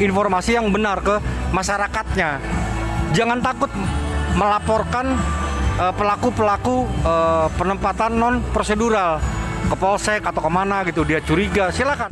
Informasi yang benar ke masyarakatnya. Jangan takut melaporkan pelaku-pelaku penempatan non prosedural ke polsek atau kemana gitu, dia curiga, silakan.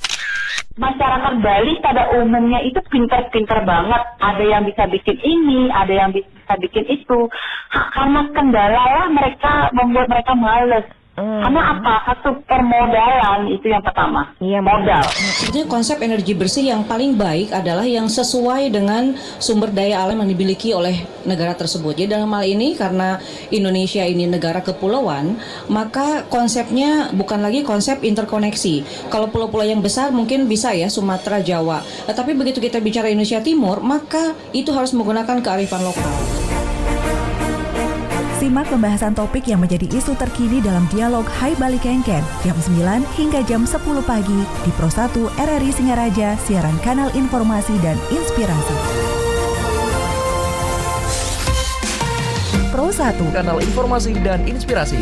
Masyarakat Bali pada umumnya itu pintar-pintar banget. Ada yang bisa bikin ini, ada yang bisa bikin itu. Karena kendala lah mereka membuat mereka males. Karena apa? Satu permodalan itu yang pertama. Iya, modal. Sebetulnya konsep energi bersih yang paling baik adalah yang sesuai dengan sumber daya alam yang dimiliki oleh negara tersebut. Jadi dalam hal ini karena Indonesia ini negara kepulauan, maka konsepnya bukan lagi konsep interkoneksi. Kalau pulau-pulau yang besar mungkin bisa ya Sumatera, Jawa. Tapi begitu kita bicara Indonesia Timur, maka itu harus menggunakan kearifan lokal. Simak pembahasan topik yang menjadi isu terkini dalam dialog Hai Bali Kengken jam 9 hingga jam 10 pagi di Pro 1 RRI Singaraja, siaran kanal informasi dan inspirasi. Pro 1, kanal informasi dan inspirasi.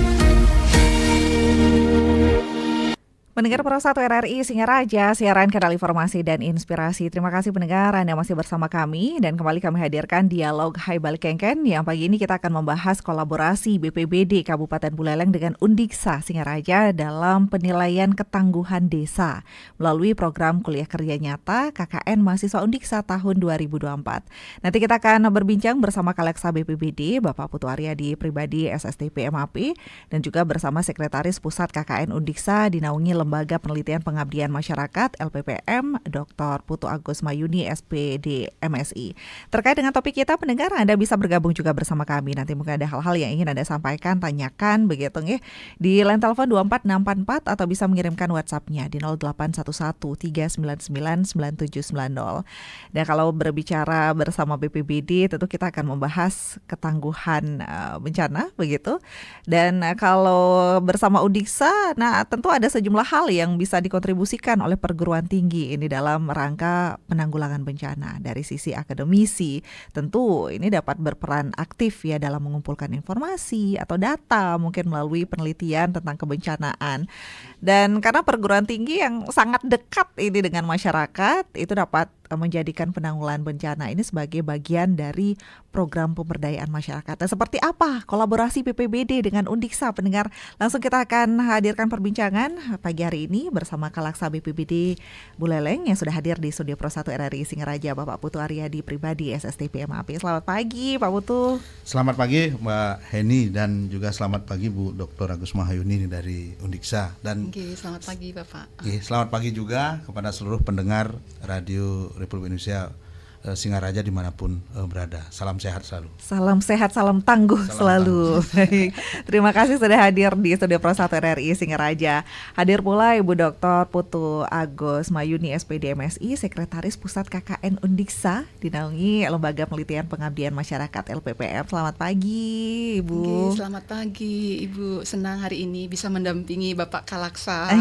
Pendengar Pro 1 RRI Singaraja, siaran kanal informasi dan inspirasi. Terima kasih pendengar Anda masih bersama kami dan kembali kami hadirkan dialog Hai Bali Kengken yang pagi ini kita akan membahas kolaborasi BPBD Kabupaten Buleleng dengan Undiksa Singaraja dalam penilaian ketangguhan desa melalui program kuliah kerja nyata KKN Mahasiswa Undiksa tahun 2024. Nanti kita akan berbincang bersama Kaleksa BPBD Bapak Putu Aryadi Pribadi SSTP MAP dan juga bersama Sekretaris Pusat KKN Undiksa dinaungi Lembaga Penelitian Pengabdian Masyarakat LPPM Dr. Putu Agus Mayuni SPD MSI. Terkait dengan topik kita pendengar, Anda bisa bergabung juga bersama kami. Nanti mungkin ada hal-hal yang ingin Anda sampaikan, tanyakan begitu ya. Di line telepon 24644 atau bisa mengirimkan WhatsApp-nya di 081139999790. Dan kalau berbicara bersama BPBD tentu kita akan membahas ketangguhan bencana begitu. Dan kalau bersama Undiksa, nah tentu ada sejumlah hal yang bisa dikontribusikan oleh perguruan tinggi ini dalam rangka penanggulangan bencana. Dari sisi akademisi, tentu ini dapat berperan aktif ya dalam mengumpulkan informasi atau data mungkin melalui penelitian tentang kebencanaan. Dan karena perguruan tinggi yang sangat dekat ini dengan masyarakat, itu dapat menjadikan penanggulangan bencana ini sebagai bagian dari program pemberdayaan masyarakat. Dan seperti apa kolaborasi BPBD dengan Undiksa pendengar? Langsung kita akan hadirkan perbincangan pagi hari ini bersama Kaleksa BPBD Buleleng yang sudah hadir di studio Pro 1 RRI Singaraja, Bapak Putu Aryadi Pribadi SSTP MAP. Selamat pagi Pak Putu. Selamat pagi Mbak Heni dan juga selamat pagi Bu Dr. Agus Mahayuni dari Undiksa. Dan selamat pagi Bapak. Selamat pagi juga kepada seluruh pendengar Radio Republik Indonesia Singaraja dimanapun berada. Salam sehat selalu. Salam sehat, salam tangguh selalu. Baik. Terima kasih sudah hadir di studio Pro 1 RRI Singaraja. Hadir pula Ibu Dr. Putu Agus Mayuni SPD MSI, Sekretaris Pusat KKN Undiksa, dinaungi Lembaga Penelitian Pengabdian Masyarakat LPPM. Selamat pagi Ibu. Selamat pagi Ibu. Senang hari ini bisa mendampingi Bapak Kaleksa.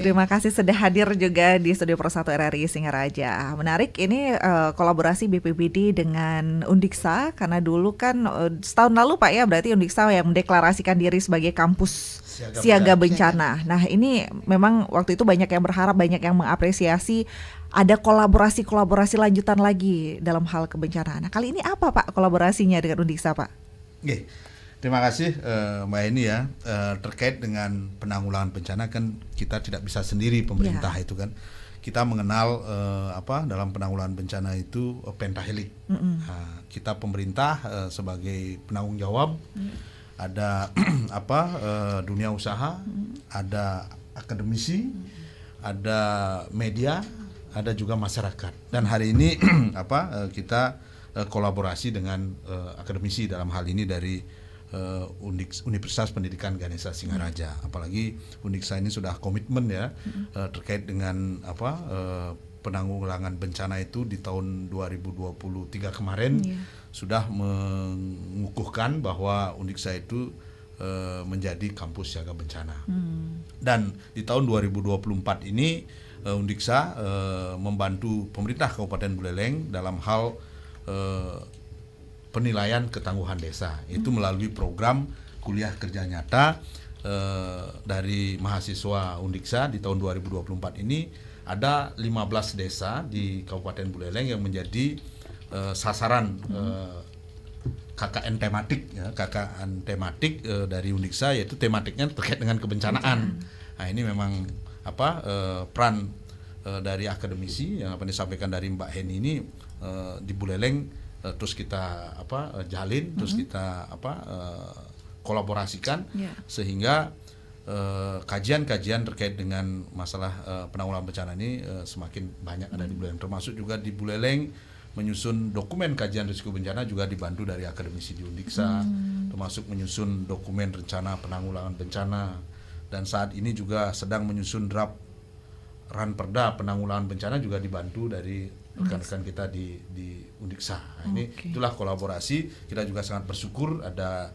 Terima kasih sudah hadir juga di studio Pro 1 RRI Singaraja. Menarik ini kolaborasi BPBD dengan Undiksa karena dulu kan setahun lalu Pak ya berarti Undiksa yang mendeklarasikan diri sebagai kampus siaga bencana. Nah ini memang waktu itu banyak yang berharap, banyak yang mengapresiasi ada kolaborasi lanjutan lagi dalam hal kebencanaan. Nah kali ini apa Pak kolaborasinya dengan Undiksa Pak? Terima kasih Mbak Eni ya. Terkait dengan penanggulangan bencana kan kita tidak bisa sendiri pemerintah itu kan. Kita mengenal dalam penanggulangan bencana itu pentahelik. Kita pemerintah sebagai penanggung jawab, ada dunia usaha, ada akademisi, ada media, ada juga masyarakat. Dan hari ini kita kolaborasi dengan akademisi dalam hal ini dari Universitas Pendidikan Ganesha Singaraja. Apalagi Undiksa ini sudah komitmen ya terkait dengan penanggulangan bencana itu di tahun 2023 kemarin sudah mengukuhkan bahwa Undiksa itu menjadi kampus siaga bencana. Dan di tahun 2024 ini Undiksa membantu pemerintah Kabupaten Buleleng dalam hal penilaian ketangguhan desa, itu melalui program kuliah kerja nyata dari mahasiswa Undiksa di tahun 2024 ini ada 15 desa di Kabupaten Buleleng yang menjadi sasaran KKN tematik ya, KKN tematik dari Undiksa, yaitu tematiknya terkait dengan kebencanaan. Nah, ini memang peran dari akademisi yang disampaikan dari Mbak Heni ini di Buleleng terus kita jalin, terus kita kolaborasikan sehingga kajian-kajian terkait dengan masalah penanggulangan bencana ini semakin banyak ada di Buleleng, termasuk juga di Buleleng menyusun dokumen kajian risiko bencana juga dibantu dari akademisi di Undiksa, termasuk menyusun dokumen rencana penanggulangan bencana, dan saat ini juga sedang menyusun draft ranperda penanggulangan bencana juga dibantu dari rekan-rekan kita di Undiksa. Nah, ini itulah kolaborasi. Kita juga sangat bersyukur ada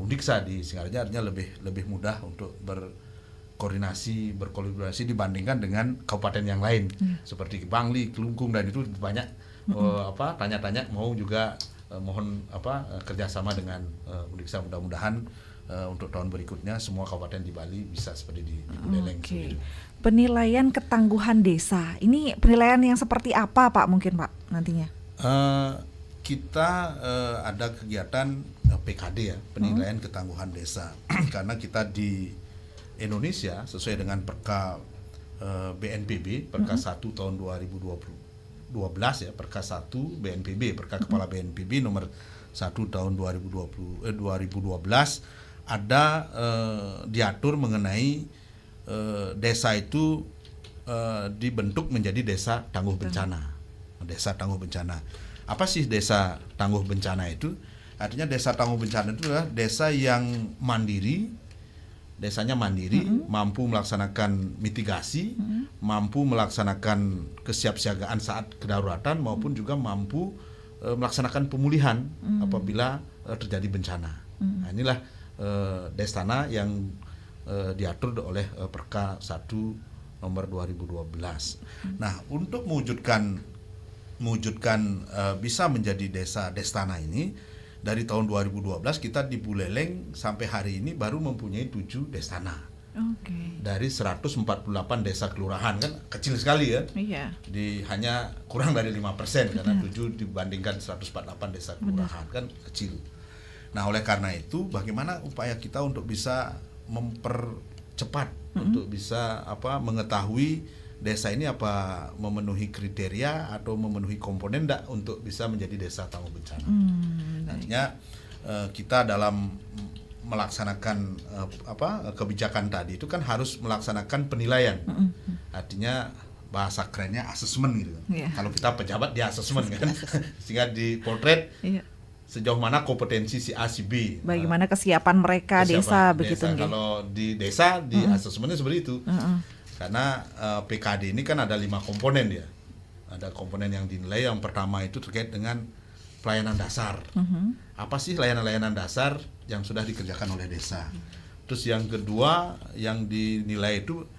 Undiksa di Singaraja, artinya lebih mudah untuk berkolaborasi dibandingkan dengan kabupaten yang lain seperti Bangli, Kelungkung, dan itu banyak tanya-tanya mau juga mohon kerjasama dengan Undiksa. Mudah-mudahan untuk tahun berikutnya semua kabupaten di Bali bisa seperti di Buleleng. Penilaian ketangguhan desa ini penilaian yang seperti apa Pak mungkin Pak nantinya? Kita ada kegiatan PKD ya, penilaian ketangguhan desa karena kita di Indonesia sesuai dengan Perka BNPB Perka 1 tahun 2012 ya, Perka 1 BNPB, Perka Kepala BNPB nomor 1 tahun 2012 ada diatur mengenai desa itu dibentuk menjadi desa tangguh bencana. Desa tangguh bencana. Apa sih desa tangguh bencana itu? Artinya desa tangguh bencana itu adalah desa yang mandiri, desanya mandiri, mampu melaksanakan mitigasi, mampu melaksanakan kesiapsiagaan saat kedaruratan, maupun juga mampu melaksanakan pemulihan apabila terjadi bencana. Nah, inilah Destana yang diatur oleh Perka 1 nomor 2012. Nah, untuk mewujudkan bisa menjadi desa Destana ini, dari tahun 2012 kita di Buleleng sampai hari ini baru mempunyai 7 Destana. Dari 148 desa kelurahan, kan kecil sekali ya. Hanya kurang dari 5% karena 7 dibandingkan 148 desa kelurahan. Kan kecil. Nah, oleh karena itu bagaimana upaya kita untuk bisa mempercepat, untuk bisa mengetahui desa ini apa memenuhi kriteria atau memenuhi komponen enggak untuk bisa menjadi desa tangguh bencana. Nantinya kita dalam melaksanakan kebijakan tadi itu kan harus melaksanakan penilaian. Artinya bahasa kerennya asesmen gitu. Kalau kita pejabat dia asesmen kan. Sehingga dipotret sejauh mana kompetensi si A si B. Bagaimana kesiapan mereka desa begitu. Kalau di desa di asesmennya seperti itu. Karena PKD ini kan ada 5 komponen ya. Ada komponen yang dinilai. Yang pertama itu terkait dengan pelayanan dasar. Apa sih layanan-layanan dasar yang sudah dikerjakan oleh desa. Terus yang kedua yang dinilai itu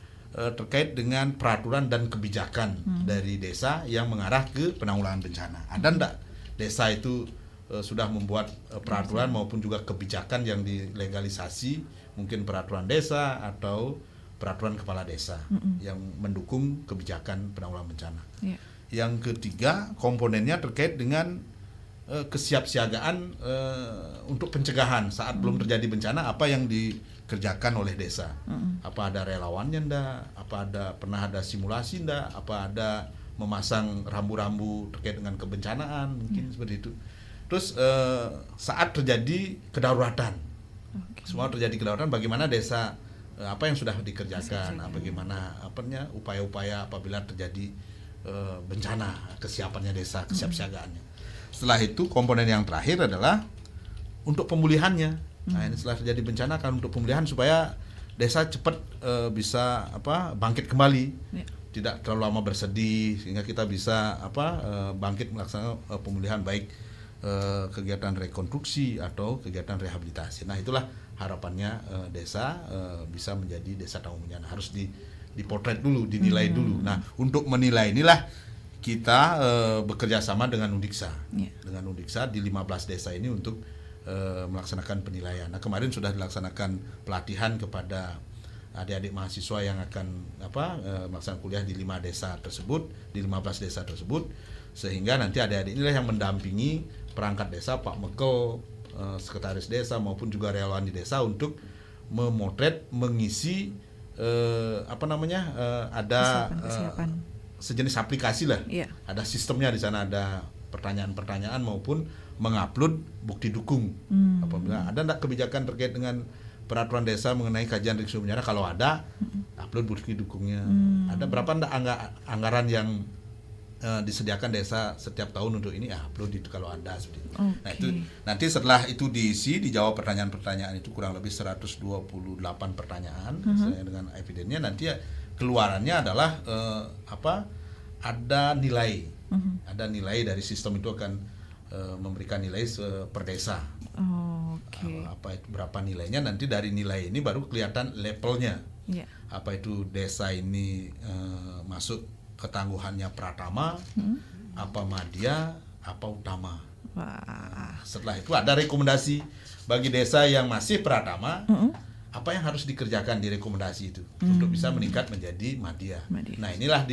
terkait dengan peraturan dan kebijakan dari desa yang mengarah ke penanggulangan bencana. Ada enggak desa itu sudah membuat peraturan maupun juga kebijakan yang dilegalisasi, mungkin peraturan desa atau peraturan kepala desa yang mendukung kebijakan penanggulangan bencana. Yang ketiga komponennya terkait dengan kesiapsiagaan untuk pencegahan saat belum terjadi bencana, apa yang dikerjakan oleh desa. Apa ada relawannya enggak, apa pernah ada simulasi enggak, apa ada memasang rambu-rambu terkait dengan kebencanaan, mungkin seperti itu. Terus saat terjadi kedaruratan, semua terjadi kedaruratan, bagaimana desa apa yang sudah dikerjakan, bagaimana upaya-upaya apabila terjadi bencana, kesiapannya desa, kesiapsiagaannya. Setelah itu komponen yang terakhir adalah untuk pemulihannya. Nah, ini setelah terjadi bencana kan untuk pemulihan supaya desa cepat bisa bangkit kembali, tidak terlalu lama bersedih, sehingga kita bisa bangkit melaksanakan pemulihan, baik kegiatan rekonstruksi atau kegiatan rehabilitasi. Nah, itulah harapannya desa bisa menjadi desa tangguh bencana. Harus dipotret dulu, dinilai dulu. Nah, untuk menilai inilah kita bekerja sama dengan Undiksa. Dengan Undiksa di 15 desa ini untuk melaksanakan penilaian. Nah, kemarin sudah dilaksanakan pelatihan kepada adik-adik mahasiswa yang akan melaksanakan kuliah di 5 desa tersebut, di 15 desa tersebut, sehingga nanti adik-adik inilah yang mendampingi perangkat desa, Pak Mekel, sekretaris desa maupun juga relawan di desa untuk memotret, mengisi ada kesiapan. sejenis aplikasi lah, ada sistemnya di sana, ada pertanyaan-pertanyaan maupun mengupload bukti dukung. Apabila ada enggak kebijakan terkait dengan peraturan desa mengenai kajian risiko bencana, kalau ada upload bukti dukungnya. Ada berapa enggak anggaran yang disediakan desa setiap tahun untuk ini, upload itu kalau ada seperti itu. Nah itu nanti setelah itu diisi, dijawab pertanyaan-pertanyaan itu kurang lebih 128 pertanyaan sesuai dengan evidennya, nanti keluarannya adalah ada nilai. Ada nilai dari sistem itu akan memberikan nilai per desa. Apa itu berapa nilainya, nanti dari nilai ini baru kelihatan levelnya. Apa itu desa ini masuk ketangguhannya pratama, apa madya, apa utama. Setelah itu ada rekomendasi bagi desa yang masih pratama, apa yang harus dikerjakan di rekomendasi itu untuk bisa meningkat menjadi madya. Nah inilah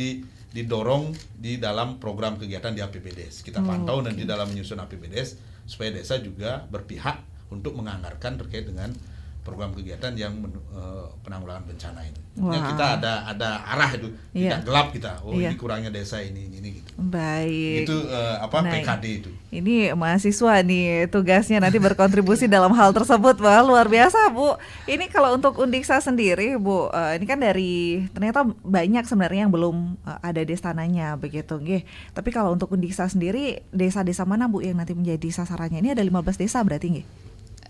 didorong di dalam program kegiatan di APBDes. Kita pantau nanti dalam menyusun APBDes supaya desa juga berpihak untuk menganggarkan terkait dengan program kegiatan yang penanggulangan bencana ini. Kita ada arah itu, tidak gelap kita. Ini kurangnya desa ini gitu. Baik. Itu PKD itu. Ini mahasiswa nih tugasnya nanti berkontribusi dalam hal tersebut. Wah, luar biasa, Bu. Ini kalau untuk Undiksa sendiri, Bu, ini kan dari ternyata banyak sebenarnya yang belum ada desananya begitu, nggih. Tapi kalau untuk Undiksa sendiri, desa-desa mana, Bu, yang nanti menjadi sasarannya? Ini ada 15 desa berarti, nggih?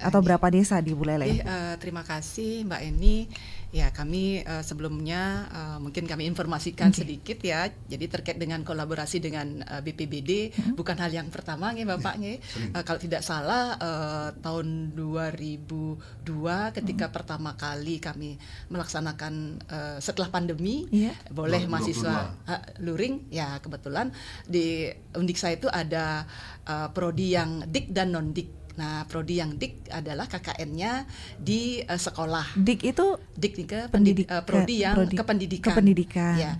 Atau berapa desa di Buleleng? Terima kasih Mbak Eni. Ya, kami sebelumnya mungkin kami informasikan sedikit ya. Jadi terkait dengan kolaborasi dengan BPBD bukan hal yang pertama nih Bapak nih. Kalau tidak salah tahun 2002 ketika pertama kali kami melaksanakan setelah pandemi, boleh mahasiswa luring ya, kebetulan di Undiksa itu ada prodi yang dik dan non dik. Nah, prodi yang dik adalah KKN-nya di sekolah. Dik itu prodi yang kependidikan. Ya,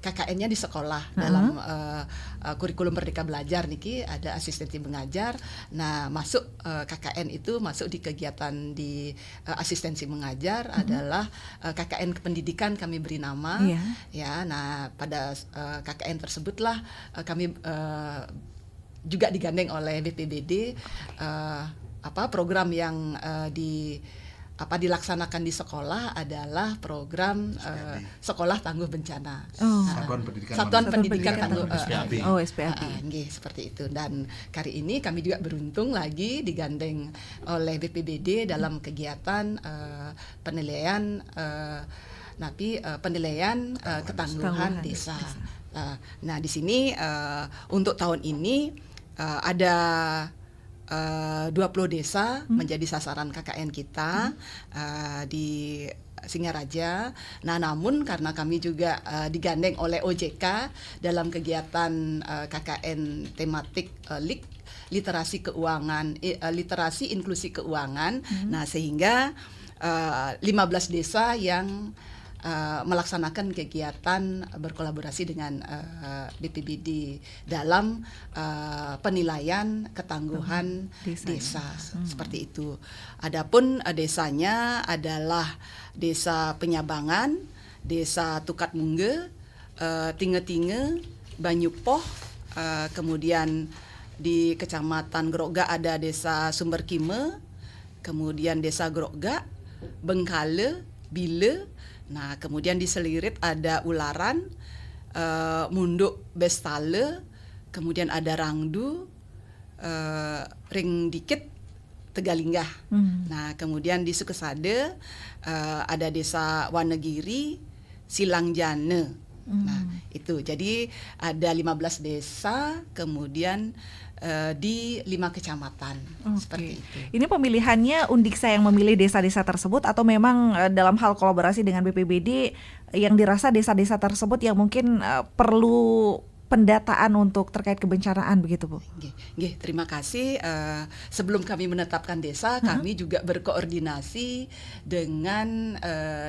KKN-nya di sekolah dalam kurikulum Merdeka Belajar niki ada asistensi mengajar. Nah, masuk KKN itu masuk di kegiatan di asistensi mengajar adalah KKN kependidikan kami beri nama. Ya, nah pada KKN tersebutlah kami juga digandeng oleh BPBD program yang dilaksanakan di sekolah adalah program sekolah tangguh bencana. Satuan Pendidikan Tangguh SPAP. Seperti itu. Dan kali ini kami juga beruntung lagi digandeng oleh BPBD dalam kegiatan penilaian ketangguhan desa. Nah, di sini untuk tahun ini ada 20 desa menjadi sasaran KKN kita di Singaraja. Nah, namun karena kami juga digandeng oleh OJK dalam kegiatan KKN tematik literasi keuangan, literasi inklusi keuangan. Nah, sehingga 15 desa yang melaksanakan kegiatan berkolaborasi dengan BPBD dalam penilaian ketangguhan desa. Seperti itu. Adapun desanya adalah Desa Penyabangan, Desa Tukat Mungge, Tinge-Tinge, Banyupoh, kemudian di Kecamatan Grogga ada Desa Sumberkime, kemudian Desa Grogga, Bengkale, Bile. Nah, kemudian di Selirit ada Ularan, Munduk Bestale, kemudian ada Rangdu, Ring Dikit, Tegalinggah. Nah, kemudian di Sukesade ada Desa Wanegiri, Silangjane. Nah, itu. Jadi ada 15 desa, kemudian di 5 kecamatan. Seperti itu. Ini pemilihannya Undiksa yang memilih desa-desa tersebut atau memang dalam hal kolaborasi dengan BPBD yang dirasa desa-desa tersebut yang mungkin perlu pendataan untuk terkait kebencanaan begitu Bu? Nggih, terima kasih. Sebelum kami menetapkan desa, kami juga berkoordinasi dengan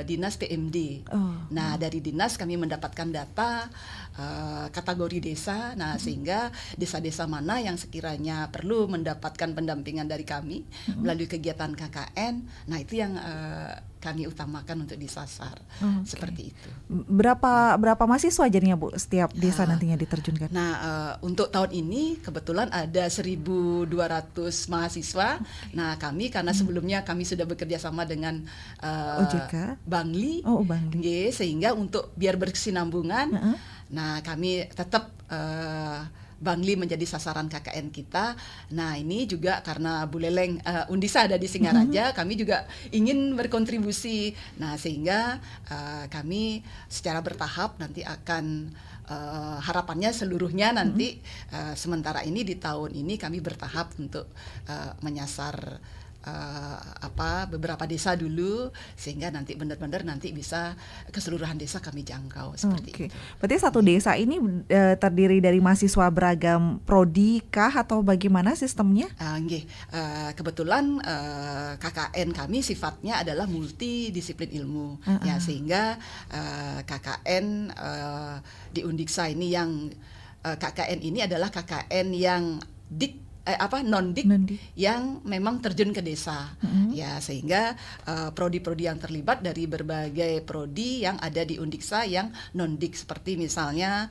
Dinas PMD. Nah, dari Dinas kami mendapatkan data kategori desa. Nah, sehingga desa-desa mana yang sekiranya perlu mendapatkan pendampingan dari kami melalui kegiatan KKN. Nah, itu yang kami utamakan untuk disasar. Seperti itu. Berapa mahasiswa jadinya Bu setiap desa nantinya diterjunkan? Nah, untuk tahun ini kebetulan ada 1.200 mahasiswa. Nah, kami karena sebelumnya kami sudah bekerja sama dengan OJK, Bangli, Bangli. Sehingga untuk biar berkesinambungan, nah kami tetap Bangli menjadi sasaran KKN kita. Nah, ini juga karena Bu Leleng Undisa ada di Singaraja, kami juga ingin berkontribusi. Nah, sehingga kami secara bertahap nanti akan harapannya seluruhnya nanti sementara ini di tahun ini kami bertahap untuk menyasar beberapa desa dulu, sehingga nanti benar-benar nanti bisa keseluruhan desa kami jangkau seperti itu. Berarti satu desa ini terdiri dari mahasiswa beragam prodi kah atau bagaimana sistemnya? Kebetulan KKN kami sifatnya adalah multidisiplin ilmu, ya, sehingga KKN di Undiksa ini yang KKN ini adalah KKN yang non-dik yang memang terjun ke desa, ya, sehingga prodi-prodi yang terlibat dari berbagai prodi yang ada di Undiksa yang non-dik, seperti misalnya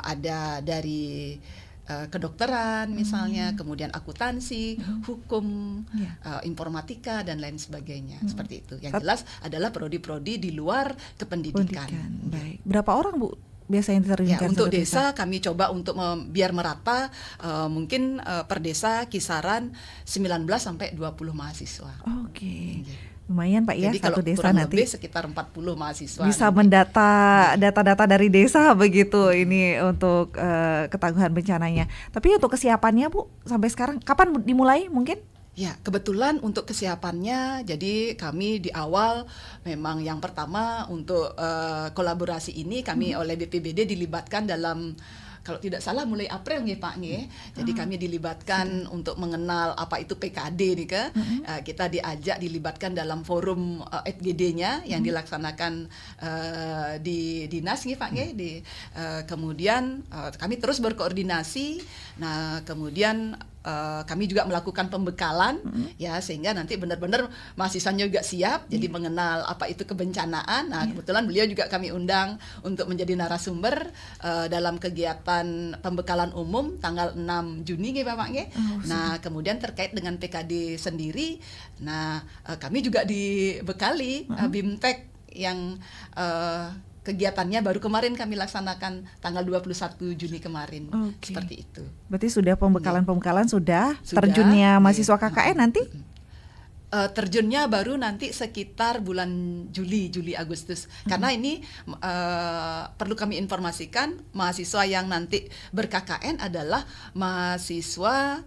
ada dari kedokteran misalnya, kemudian akuntansi, hukum, informatika dan lain sebagainya, seperti itu. Yang jelas adalah prodi-prodi di luar kependidikan. Baik. Berapa orang Bu biasanya diterjunkan? Untuk desa kami coba untuk biar merata, mungkin per desa kisaran 19 sampai 20 mahasiswa. Lumayan Pak ya. Jadi satu kalau desa kurang nanti lebih sekitar 40 mahasiswa bisa nanti mendata data-data dari desa begitu ini untuk ketangguhan bencananya. Tapi untuk kesiapannya Bu sampai sekarang kapan dimulai mungkin? Ya, kebetulan untuk kesiapannya, jadi kami di awal memang yang pertama untuk kolaborasi ini kami oleh BPBD dilibatkan dalam, kalau tidak salah mulai April nih Pak nih. Jadi kami dilibatkan untuk mengenal apa itu PKD nih ke. Kita diajak dilibatkan dalam forum FGD-nya yang dilaksanakan di dinas nih Pak nih. Kemudian kami terus berkoordinasi. Nah, kemudian kami juga melakukan pembekalan, ya, sehingga nanti benar-benar mahasiswanya juga siap, jadi mengenal apa itu kebencanaan. Nah, kebetulan beliau juga kami undang untuk menjadi narasumber dalam kegiatan pembekalan umum tanggal 6 Juni nggih Bapak nggih. Nah, kemudian terkait dengan PKD sendiri, nah kami juga dibekali BIMTEK yang kegiatannya baru kemarin kami laksanakan tanggal 21 Juni kemarin. Seperti itu. Berarti sudah pembekalan sudah terjunnya mahasiswa KKN nanti? Terjunnya baru nanti sekitar bulan Juli Agustus. Karena ini perlu kami informasikan, mahasiswa yang nanti ber-KKN adalah mahasiswa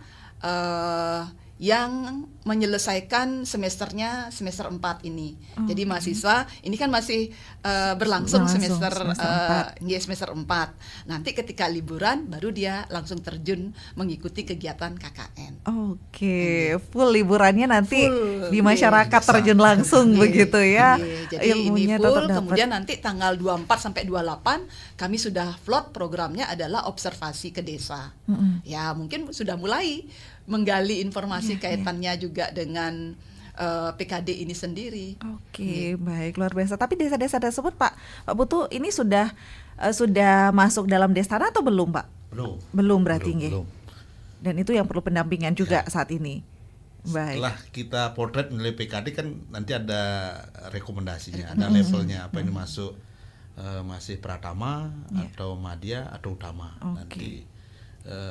yang menyelesaikan semesternya semester 4 ini. Jadi mahasiswa ini kan masih berlangsung semester 4. Nanti ketika liburan baru dia langsung terjun mengikuti kegiatan KKN. Full liburannya nanti di masyarakat terjun langsung begitu ya. Jadi ini full, kemudian nanti tanggal 24 sampai 28 kami sudah float, programnya adalah observasi ke desa. Ya, mungkin sudah mulai menggali informasi kaitannya juga dengan PKD ini sendiri. Baik, luar biasa. Tapi desa-desa tersebut Pak Putu ini sudah masuk dalam Destana atau belum Pak? Belum berarti nggih. Dan itu yang perlu pendampingan juga saat ini. Baik. Setelah kita potret nilai PKD kan nanti ada rekomendasinya, ada levelnya, apa ini masuk masih Pratama atau Madya atau Utama. Nanti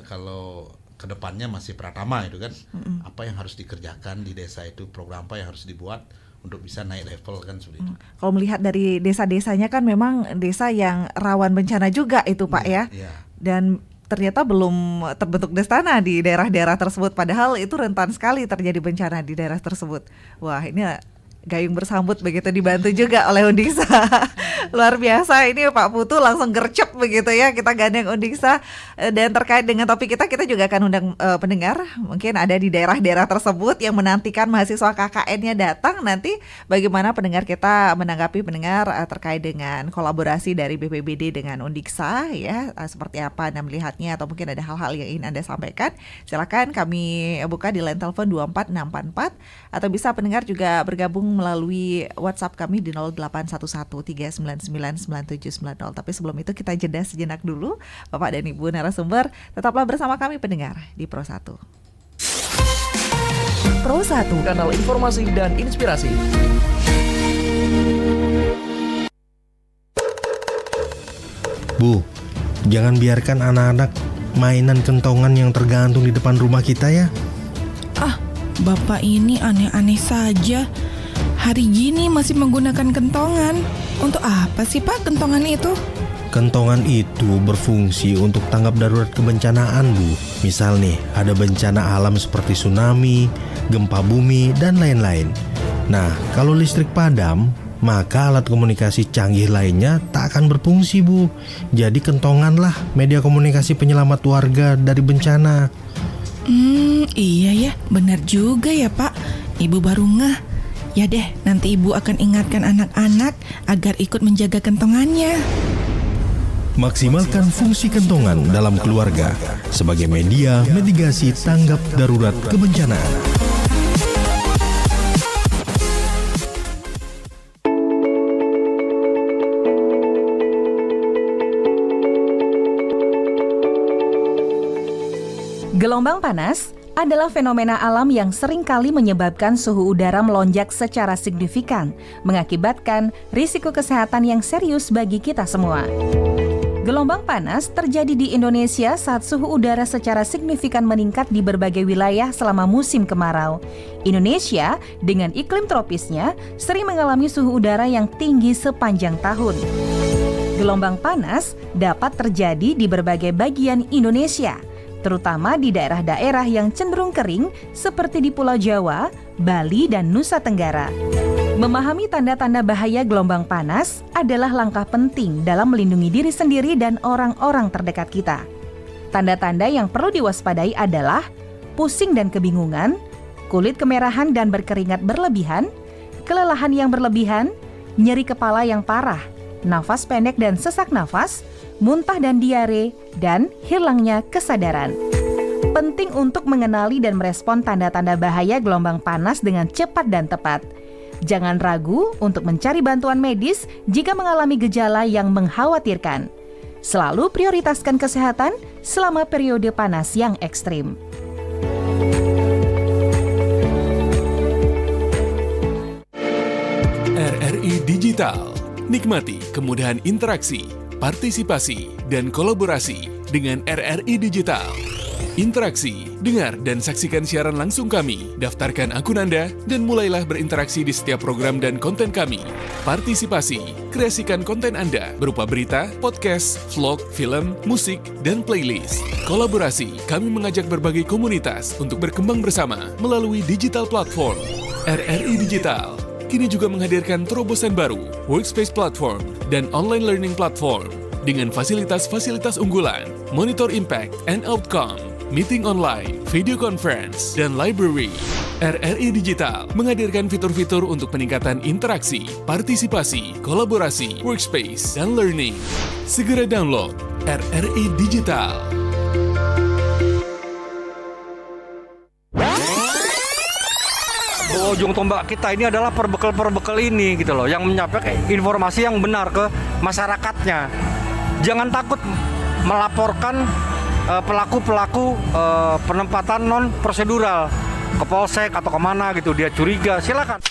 kalau kedepannya masih Pratama itu kan, apa yang harus dikerjakan di desa itu, program apa yang harus dibuat untuk bisa naik level kan seperti itu. Kalau melihat dari desa-desanya kan memang desa yang rawan bencana juga itu Pak ya. Dan ternyata belum terbentuk Destana di daerah-daerah tersebut, padahal itu rentan sekali terjadi bencana di daerah tersebut. Wah, gayung bersambut begitu, dibantu juga oleh Undiksa. Luar biasa ini Pak Putu langsung gercep begitu ya, kita gandeng Undiksa. Dan terkait dengan topik kita juga akan undang pendengar mungkin ada di daerah-daerah tersebut yang menantikan mahasiswa KKN-nya datang. Nanti bagaimana pendengar kita menanggapi pendengar terkait dengan kolaborasi dari BPBD dengan Undiksa ya, seperti apa Anda melihatnya atau mungkin ada hal-hal yang ingin Anda sampaikan. Silakan kami buka di line telepon 24644 atau bisa pendengar juga bergabung melalui WhatsApp kami di 081139999790. Tapi sebelum itu kita jeda sejenak dulu. Bapak dan Ibu narasumber, tetaplah bersama kami pendengar di Pro 1. Pro 1, Kanal informasi dan inspirasi. Bu, jangan biarkan anak-anak mainan kentongan yang tergantung di depan rumah kita ya. Ah, Bapak ini aneh-aneh saja. Hari gini masih menggunakan kentongan. Untuk apa sih Pak kentongan itu? Kentongan itu berfungsi untuk tanggap darurat kebencanaan, Bu. Misal nih, ada bencana alam seperti tsunami, gempa bumi, dan lain-lain. Nah, kalau listrik padam, maka alat komunikasi canggih lainnya tak akan berfungsi, Bu. Jadi kentonganlah media komunikasi penyelamat warga dari bencana. Iya ya, benar juga ya Pak. Ibu baru ngeh. Ya deh, nanti Ibu akan ingatkan anak-anak agar ikut menjaga kentongannya. Maksimalkan fungsi kentongan dalam keluarga sebagai media mitigasi tanggap darurat kebencanaan. Gelombang panas adalah fenomena alam yang seringkali menyebabkan suhu udara melonjak secara signifikan, mengakibatkan risiko kesehatan yang serius bagi kita semua. Gelombang panas terjadi di Indonesia saat suhu udara secara signifikan meningkat di berbagai wilayah selama musim kemarau. Indonesia dengan iklim tropisnya sering mengalami suhu udara yang tinggi sepanjang tahun. Gelombang panas dapat terjadi di berbagai bagian Indonesia, terutama di daerah-daerah yang cenderung kering seperti di Pulau Jawa, Bali, dan Nusa Tenggara. Memahami tanda-tanda bahaya gelombang panas adalah langkah penting dalam melindungi diri sendiri dan orang-orang terdekat kita. Tanda-tanda yang perlu diwaspadai adalah pusing dan kebingungan, kulit kemerahan dan berkeringat berlebihan, kelelahan yang berlebihan, nyeri kepala yang parah, nafas pendek dan sesak nafas, muntah dan diare, dan hilangnya kesadaran. Penting untuk mengenali dan merespon tanda-tanda bahaya gelombang panas dengan cepat dan tepat. Jangan ragu untuk mencari bantuan medis jika mengalami gejala yang mengkhawatirkan. Selalu prioritaskan kesehatan selama periode panas yang ekstrim. RRI Digital. Nikmati kemudahan interaksi, partisipasi, dan kolaborasi dengan RRI Digital. Interaksi, dengar dan saksikan siaran langsung kami, daftarkan akun Anda, dan mulailah berinteraksi di setiap program dan konten kami. Partisipasi, kreasikan konten Anda berupa berita, podcast, vlog, film, musik, dan playlist. Kolaborasi, kami mengajak berbagai komunitas untuk berkembang bersama melalui digital platform. RRI Digital kini juga menghadirkan terobosan baru, workspace platform, dan online learning platform dengan fasilitas-fasilitas unggulan, monitor impact and outcome, meeting online, video conference, dan library. RRI Digital menghadirkan fitur-fitur untuk peningkatan interaksi, partisipasi, kolaborasi, workspace, dan learning. Segera download RRI Digital. Ujung tombak kita ini adalah perbekal ini gitu loh, yang menyampaikan informasi yang benar ke masyarakatnya. Jangan takut melaporkan pelaku-pelaku penempatan non prosedural ke polsek atau kemana gitu, dia curiga, silakan.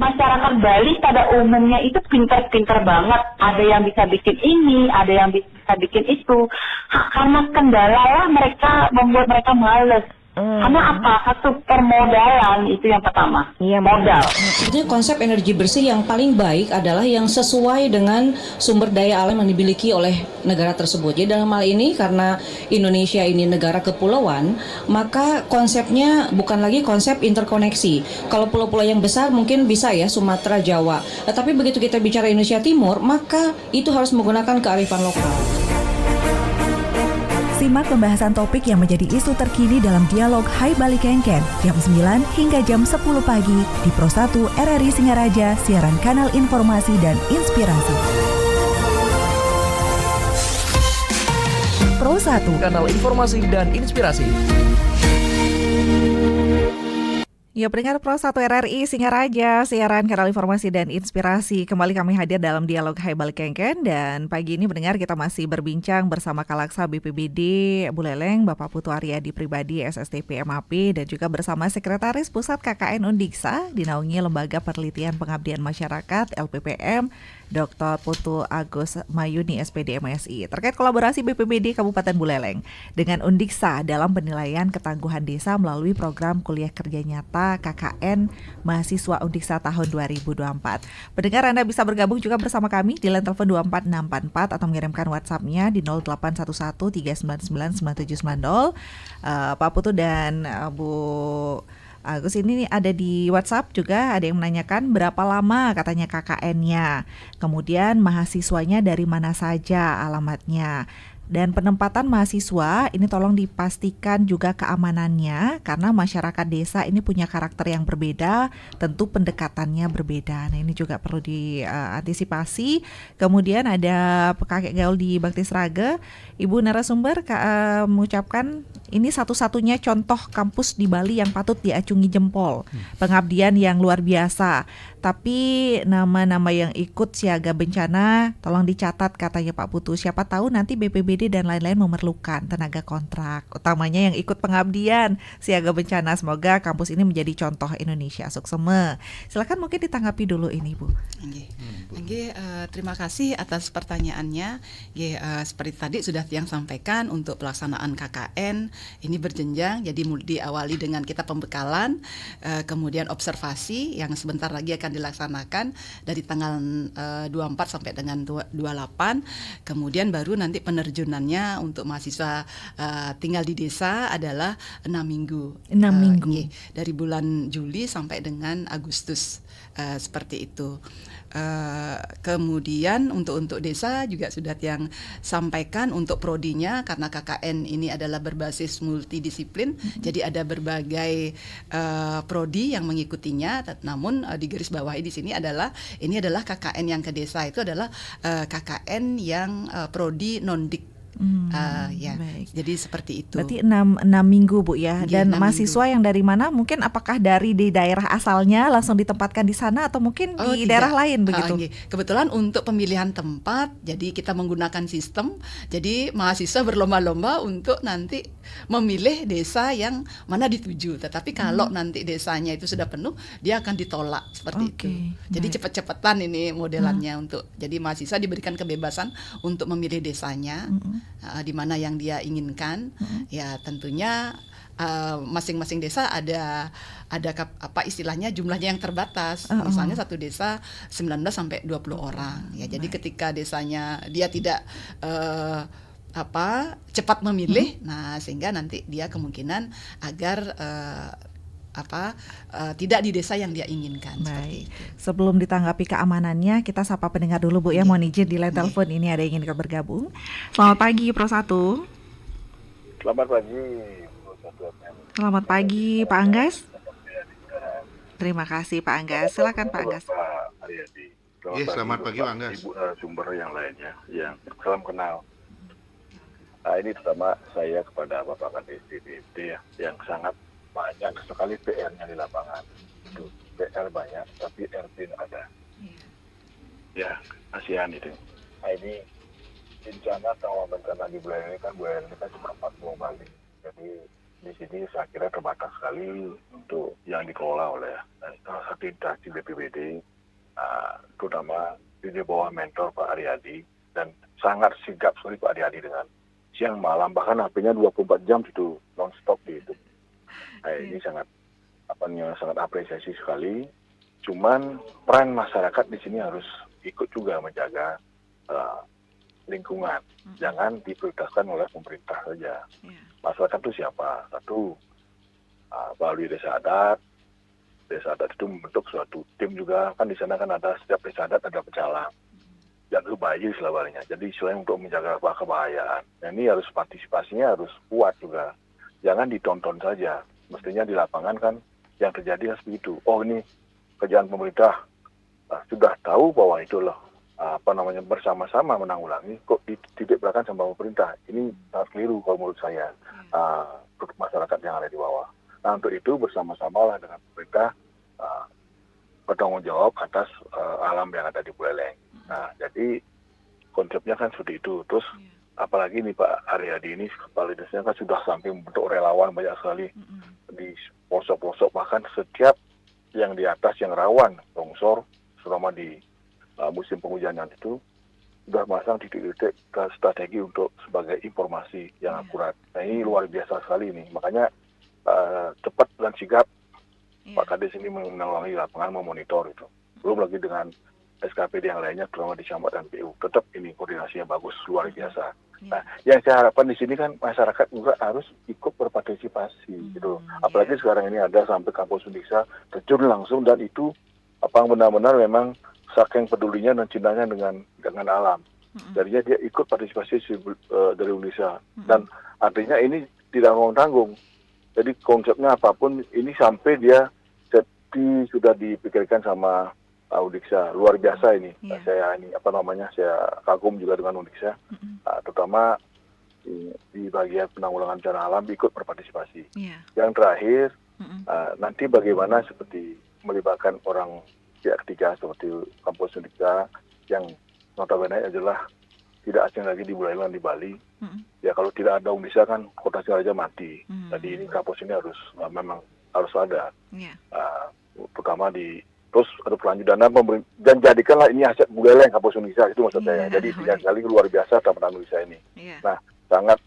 Masyarakat Bali pada umumnya itu pintar-pintar banget. Ada yang bisa bikin ini, ada yang bisa bikin itu. Karena kendala lah mereka membuat mereka males. Karena apa? Satu permodalan itu yang pertama. Modal. Sebetulnya konsep energi bersih yang paling baik adalah yang sesuai dengan sumber daya alam yang dimiliki oleh negara tersebut. Jadi dalam hal ini karena Indonesia ini negara kepulauan, maka konsepnya bukan lagi konsep interkoneksi. Kalau pulau-pulau yang besar mungkin bisa ya Sumatera, Jawa. Tetapi begitu kita bicara Indonesia Timur, maka itu harus menggunakan kearifan lokal. Simak pembahasan topik yang menjadi isu terkini dalam dialog Hai Bali Kengken jam 9 hingga jam 10 pagi di Pro 1 RRI Singaraja, siaran kanal informasi dan inspirasi. Pro 1, kanal informasi dan inspirasi. Ya, pendengar Pro 1 RRI Singaraja, siaran kanal informasi dan inspirasi. Kembali kami hadir dalam dialog Hai Bali Kengken, dan pagi ini pendengar kita masih berbincang bersama Kalaksa BPBD Buleleng, Bapak Putu Aryadi Pribadi SSTP MAP, dan juga bersama Sekretaris Pusat KKN Undiksa dinaungi Lembaga Penelitian Pengabdian Masyarakat LPPM, Dr. Putu Agus Mayuni SPD MSI, terkait kolaborasi BPBD Kabupaten Buleleng dengan Undiksa dalam penilaian ketangguhan desa melalui program kuliah kerja nyata KKN Mahasiswa Undiksa tahun 2024. Pendengar, Anda bisa bergabung juga bersama kami di line telepon 24644 atau mengirimkan WhatsApp-nya di 0811 399 9790. Pak Putu dan Bu Agus ini ada di WhatsApp juga, ada yang menanyakan berapa lama katanya KKN-nya, kemudian mahasiswanya dari mana saja alamatnya. Dan penempatan mahasiswa ini tolong dipastikan juga keamanannya, karena masyarakat desa ini punya karakter yang berbeda, tentu pendekatannya berbeda. Nah, ini juga perlu diantisipasi. Kemudian ada kakek gaul di Bakti Sraga, Ibu narasumber mengucapkan ini satu-satunya contoh kampus di Bali yang patut diacungi jempol. Pengabdian yang luar biasa. Tapi nama-nama yang ikut siaga bencana tolong dicatat katanya Pak Putu. Siapa tahu nanti BPBD dan lain-lain memerlukan tenaga kontrak, utamanya yang ikut pengabdian siaga bencana. Semoga kampus ini menjadi contoh Indonesia suksema. Silakan mungkin ditanggapi dulu ini, Bu. Terima kasih atas pertanyaannya. Seperti tadi sudah yang sampaikan, untuk pelaksanaan KKN ini berjenjang. Jadi diawali dengan kita pembekalan, kemudian observasi yang sebentar lagi akan dilaksanakan dari tanggal 24 sampai dengan 28. Kemudian baru nanti penerjunannya untuk mahasiswa tinggal di desa adalah 6 minggu. 6 minggu. Dari bulan Juli sampai dengan Agustus, seperti itu. Kemudian untuk desa juga sudah yang sampaikan untuk prodinya, karena KKN ini adalah berbasis multidisiplin, jadi ada berbagai prodi yang mengikutinya. Namun di garis bawahi di sini adalah ini adalah KKN yang ke desa itu adalah KKN yang prodi non-dik. Jadi seperti itu. Berarti 6 minggu, Bu, ya. Dan mahasiswa yang dari mana? Mungkin apakah dari di daerah asalnya langsung ditempatkan di sana atau mungkin di daerah lain begitu? Kebetulan untuk pemilihan tempat, jadi kita menggunakan sistem. Jadi mahasiswa berlomba-lomba untuk nanti memilih desa yang mana dituju. Tetapi kalau nanti desanya itu sudah penuh, dia akan ditolak seperti itu. Jadi cepat-cepatan ini modelannya untuk. Jadi mahasiswa diberikan kebebasan untuk memilih desanya. Di mana yang dia inginkan. Ya tentunya masing-masing desa ada apa istilahnya jumlahnya yang terbatas. Misalnya satu desa 19 sampai 20 orang. Ya jadi ketika desanya dia tidak cepat memilih, nah sehingga nanti dia kemungkinan agar tidak di desa yang dia inginkan. Baik. Sebelum ditanggapi keamanannya, kita sapa pendengar dulu, Bu, ya. Mohon izin di line telepon ini ada yang ingin bergabung. Selamat pagi, Pro 1. Selamat pagi. Selamat pagi, Pak Anggas. Terima kasih, Pak Anggas. Silakan, Pak Anggas. Pak Aryadi. Selamat pagi, Pak Anggas. Ibu sumber yang lainnya, yang salam kenal. Ini pertama saya kepada Bapak Kadis DPD yang sangat banyak sekali PR-nya di lapangan. Itu PR banyak, tapi RT ada. Ya, kasihan itu. Nah, ini bencana kalau bencana di Buleleng ini kan cuma 40 Bali. Jadi di sini saya kira terbatas sekali untuk yang dikelola oleh salah satu instansi BPBD, terutama di bawah mentor Pak Aryadi, dan sangat sigap sekali Pak Aryadi dengan siang malam, bahkan HP-nya 24 jam itu non-stop di itu. Ini sangat sangat apresiasi sekali. Cuman peran masyarakat di sini harus ikut juga menjaga lingkungan. Jangan diprioritaskan oleh pemerintah saja. Masyarakat itu siapa? Satu, melalui desa adat itu membentuk suatu tim juga. Kan di sana kan ada setiap desa adat ada pecalang. Dan bayi selabarnya. Jadi selain untuk menjaga kebahayaan, ini harus partisipasinya harus kuat juga. Jangan ditonton saja. Mestinya di lapangan kan yang terjadi harus begitu. Oh, ini kerjaan pemerintah sudah tahu bahwa itu loh bersama-sama menanggulangi, kok tidak belakang sama pemerintah. Ini sangat keliru kalau menurut saya untuk masyarakat yang ada di bawah. Nah, untuk itu bersama-sama lah dengan pemerintah bertanggung jawab atas alam yang ada di Buleleng. Nah, jadi konsepnya kan seperti itu. Terus apalagi nih Pak Aryadi ini kepala desanya kan sudah sampai membentuk relawan banyak sekali di pelosok-pelosok, bahkan setiap yang di atas yang rawan longsor selama di musim penghujanan itu sudah masang titik-titik strategi untuk sebagai informasi yang akurat. Nah, ini luar biasa sekali ini. Makanya cepat dan sigap Pak Kades ini menanggulangi lapangan, memonitor itu. Belum lagi dengan SKPD yang lainnya, terutama di Camat dan PU. Tetap ini koordinasinya bagus, luar biasa. Nah, yang saya harapkan di sini kan masyarakat juga harus ikut berpartisipasi gitu. Apalagi sekarang ini ada sampai kampus Undiksa terjun langsung, dan itu benar-benar memang saking pedulinya dan cintanya dengan alam. Jadinya dia ikut partisipasi dari Undiksa. Dan artinya ini tidak tanggung. Jadi konsepnya apapun ini sampai dia sudah dipikirkan sama Undiksa. Luar biasa ini. Saya saya kagum juga dengan Undiksa. Terutama di bagian penanggulangan bencana alam ikut berpartisipasi. Yang terakhir, nanti bagaimana seperti melibatkan orang pihak ketiga seperti kampus Undiksa yang notabene adalah tidak asing lagi di Buleleng, di Bali. Ya kalau tidak ada Undiksa kan Kota Singaraja mati. Jadi ini kampus ini memang harus ada. Pertama terus ada kelanjutan dan jadikanlah ini aset Buleleng kampus Undiksa, itu maksud saya. Jadi tiga kali luar biasa teman Undiksa ini. Nah, sangat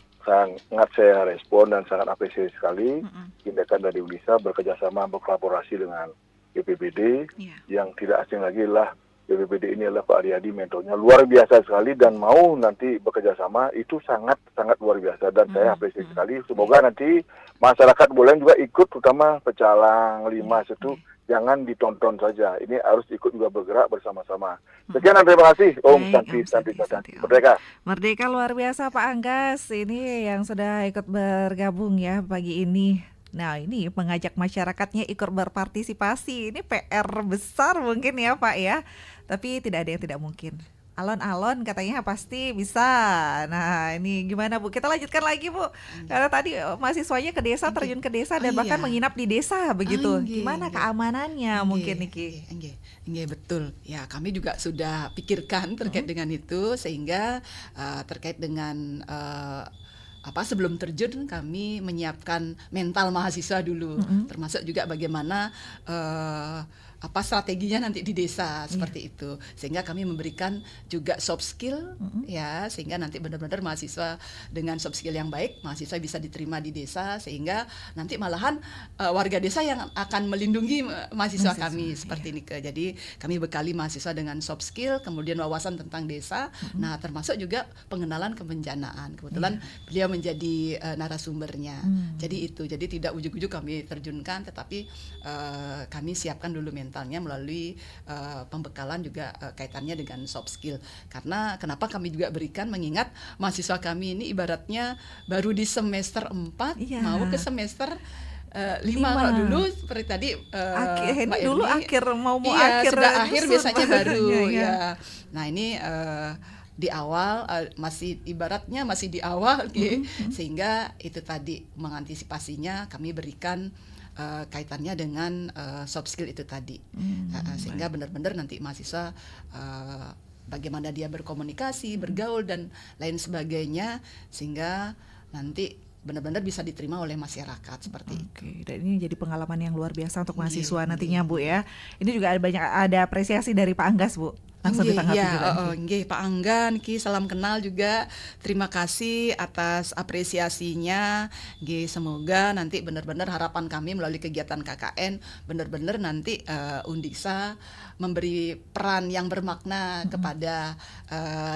saya respon dan sangat apresiasi sekali tindakan dari Undiksa bekerjasama berkolaborasi dengan BPBD yang tidak asing lagi lah. BPBD ini adalah Pak Aryadi, mentornya luar biasa sekali, dan mau nanti bekerja sama itu sangat luar biasa, dan saya apresiasi sekali. Semoga nanti masyarakat Buleleng juga ikut, terutama pecalang, limas itu jangan ditonton saja. Ini harus ikut juga bergerak bersama-sama. Sekian dan terima kasih. Om Santi. Merdeka. Merdeka, luar biasa Pak Anggas ini yang sudah ikut bergabung ya pagi ini. Nah, ini mengajak masyarakatnya ikut berpartisipasi. Ini PR besar mungkin ya Pak ya. Tapi tidak ada yang tidak mungkin. Alon-alon katanya pasti bisa. Nah, ini gimana Bu? Kita lanjutkan lagi Bu. Karena tadi mahasiswanya ke desa, terjun ke desa dan bahkan menginap di desa begitu. Gimana keamanannya mungkin Niki? Betul. Ya, kami juga sudah pikirkan terkait dengan itu, sehingga terkait dengan sebelum terjun kami menyiapkan mental mahasiswa dulu, termasuk juga bagaimana strateginya nanti di desa seperti itu, sehingga kami memberikan juga soft skill ya, sehingga nanti benar-benar mahasiswa dengan soft skill yang baik, mahasiswa bisa diterima di desa, sehingga nanti malahan warga desa yang akan melindungi mahasiswa kami seperti ini. Jadi kami bekali mahasiswa dengan soft skill, kemudian wawasan tentang desa, nah termasuk juga pengenalan kebencanaan. Kebetulan beliau menjadi narasumbernya. Jadi tidak ujuk-ujuk kami terjunkan, tetapi kami siapkan dulu mentalnya melalui pembekalan juga kaitannya dengan soft skill. Karena kenapa kami juga berikan, mengingat mahasiswa kami ini ibaratnya baru di semester 4 mau ke semester 5 kalau dulu seperti tadi Mbak dulu Erni, akhir sudah akhir biasanya baru ya. Nah, ini di awal masih di awal sehingga itu tadi mengantisipasinya kami berikan kaitannya dengan soft skill itu tadi, sehingga benar-benar nanti mahasiswa bagaimana dia berkomunikasi, bergaul dan lain sebagainya, sehingga nanti benar-benar bisa diterima oleh masyarakat seperti itu. Dan ini jadi pengalaman yang luar biasa untuk mahasiswa nantinya Bu ya. Ini juga ada apresiasi dari Pak Anggas Bu. langsung Nggih, ditanggapi ya, juga. nggih, Pak Angga niki salam kenal juga. Terima kasih atas apresiasinya. Nggih, semoga nanti benar-benar harapan kami melalui kegiatan KKN benar-benar nanti Undiksa memberi peran yang bermakna kepada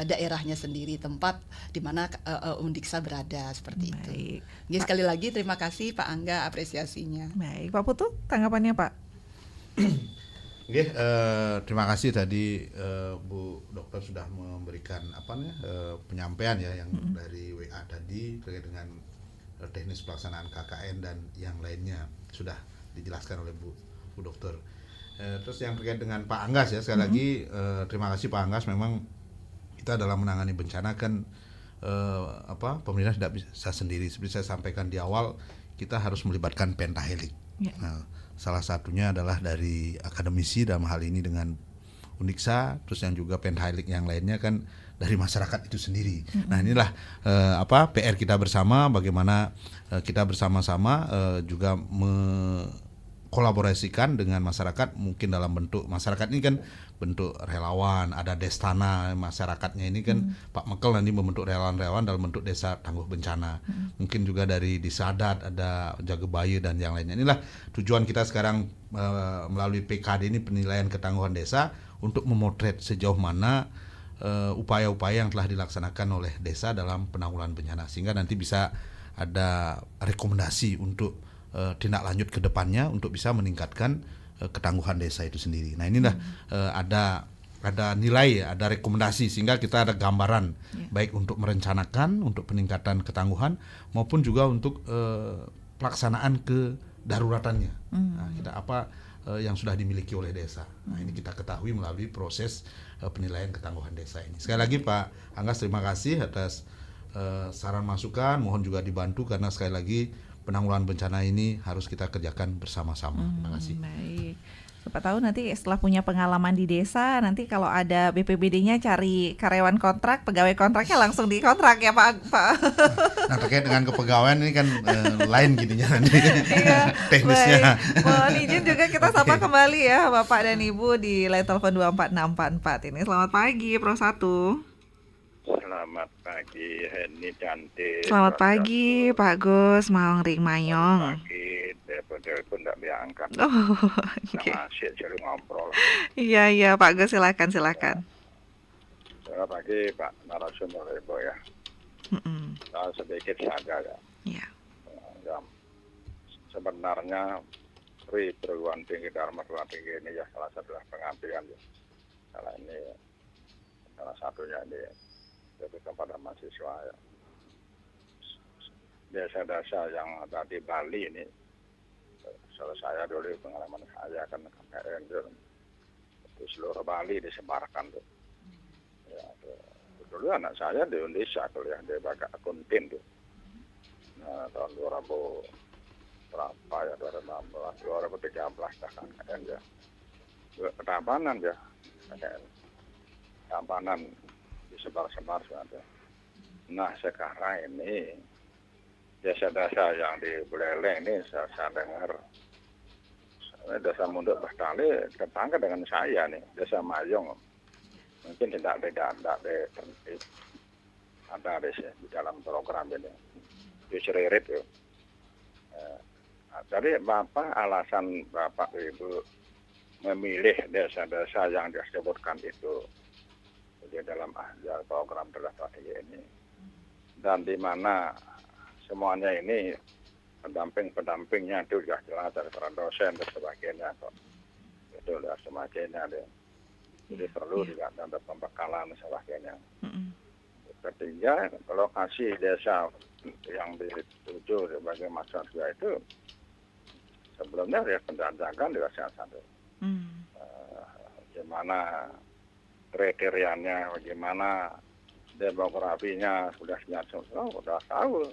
daerahnya sendiri, tempat di mana Undiksa berada seperti itu. Nggih, sekali lagi terima kasih Pak Angga apresiasinya. Baik, Pak Putu, tanggapannya Pak? Oke, terima kasih tadi Bu Dokter sudah memberikan penyampaian ya yang dari WA tadi terkait dengan teknis pelaksanaan KKN dan yang lainnya sudah dijelaskan oleh Bu Dokter. Terus yang terkait dengan Pak Anggas ya, sekali lagi terima kasih Pak Anggas. Memang kita dalam menangani bencana kan pemerintah tidak bisa sendiri. Seperti saya sampaikan di awal, kita harus melibatkan pentahelik. Nah, salah satunya adalah dari akademisi dalam hal ini dengan Undiksa, terus yang juga pentahelik yang lainnya kan dari masyarakat itu sendiri. Nah, inilah PR kita bersama, bagaimana kita bersama-sama juga kolaborasikan dengan masyarakat, mungkin dalam bentuk masyarakat ini kan bentuk relawan, ada Destana masyarakatnya ini kan Pak Mekel nanti membentuk relawan-relawan dalam bentuk desa tangguh bencana. Mungkin juga dari Disadat ada Jaga Bayi dan yang lainnya. Inilah tujuan kita sekarang melalui PKD ini, penilaian ketangguhan desa, untuk memotret sejauh mana upaya-upaya yang telah dilaksanakan oleh desa dalam penanggulangan bencana, sehingga nanti bisa ada rekomendasi untuk tindak lanjut ke depannya untuk bisa meningkatkan ketangguhan desa itu sendiri. Nah, inilah ada nilai, ada rekomendasi, sehingga kita ada gambaran baik untuk merencanakan untuk peningkatan ketangguhan maupun juga untuk pelaksanaan kedaruratannya. Nah, kita yang sudah dimiliki oleh desa. Nah, ini kita ketahui melalui proses penilaian ketangguhan desa ini. Sekali lagi Pak Anggas, terima kasih atas saran masukan, mohon juga dibantu karena sekali lagi penanggulangan bencana ini harus kita kerjakan bersama-sama. Terima kasih. Baik. Siapa tahu nanti setelah punya pengalaman di desa, nanti kalau ada BPBD-nya cari karyawan kontrak, pegawai kontraknya langsung dikontrak ya Pak. Nah, terkait dengan kepegawaian ini kan lain gininya nanti. Iya, teknisnya. Baik. Mohon izin juga kita sapa kembali ya Bapak dan Ibu di line telepon 24644 ini. Selamat pagi, Pro 1. Selamat pagi, Heni cantik. Selamat pagi, Pak Gus, Maung Ring Mayong. Selamat pagi, telepon tidak diangkat. Oh, okay. Masih cari ngobrol. Iya, Pak Gus, silakan. Selamat pagi, Pak narasumber Ibu ya. Sedikit saja ya. Iya. Sebenarnya perguruan tinggi Dharma perguruan tinggi ini ya salah satu pengabdian ya. Salah satunya ini kepada mahasiswa ya. Desa-desa yang ada di Bali ini, saya dulu pengalaman saya kan KKN itu seluruh Bali disebarkan tuh. Ya, dulu anak saya di Indonesia kuliah di Baga Akuntin tuh. Nah, tahun 2000 berapa ya, 2013 dah KKN ya. Ketampanan ya KKN. Ketampanan disebar-sebar saja. Nah, sekarang ini desa-desa yang di Buleleng ini saya dengar desa Munduk Bestali tetangga dengan saya nih, desa Mayong. Mungkin tidak ada di dalam program ini. Diseririt ya. Jadi Bapak, alasan Bapak Ibu memilih desa-desa yang disebutkan itu di dalam program strategi ini, dan di mana semuanya ini pendampingnya itu sudah jelas dari para dosen dan sebagainya kok, itu sudah semacamnya deh. Jadi perlu juga ada pembekalan dan sebagainya. Ketiga, lokasi desa yang dituju sebagai masyarakat itu sebelumnya ya penjajakan juga satu. Gimana kriterianya, bagaimana demografinya, sudah tahu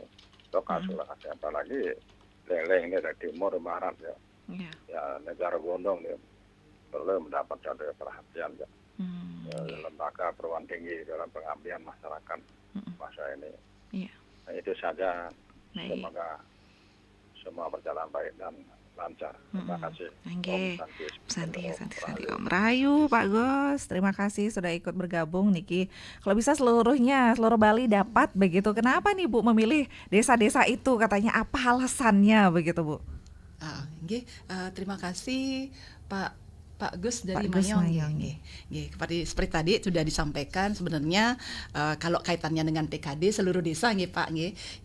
lokasi apalagi Leleng ini dari timur barat ya, ya negara gondong ya, perlu mendapat perhatian ya. Lembaga perguruan tinggi dalam pengabdian masyarakat masa ini. Nah, itu saja. Semoga semua berjalan baik dan lancar. Terima kasih. Santi Om Rahayu, Pak Gos, terima kasih sudah ikut bergabung Niki. Kalau bisa seluruh Bali dapat begitu. Kenapa nih Bu memilih desa-desa itu? Katanya apa alasannya begitu Bu? Terima kasih Pak Gus dari Pak Gus Mayong. Seperti tadi sudah disampaikan sebenarnya kalau kaitannya dengan PKD seluruh desa Pak.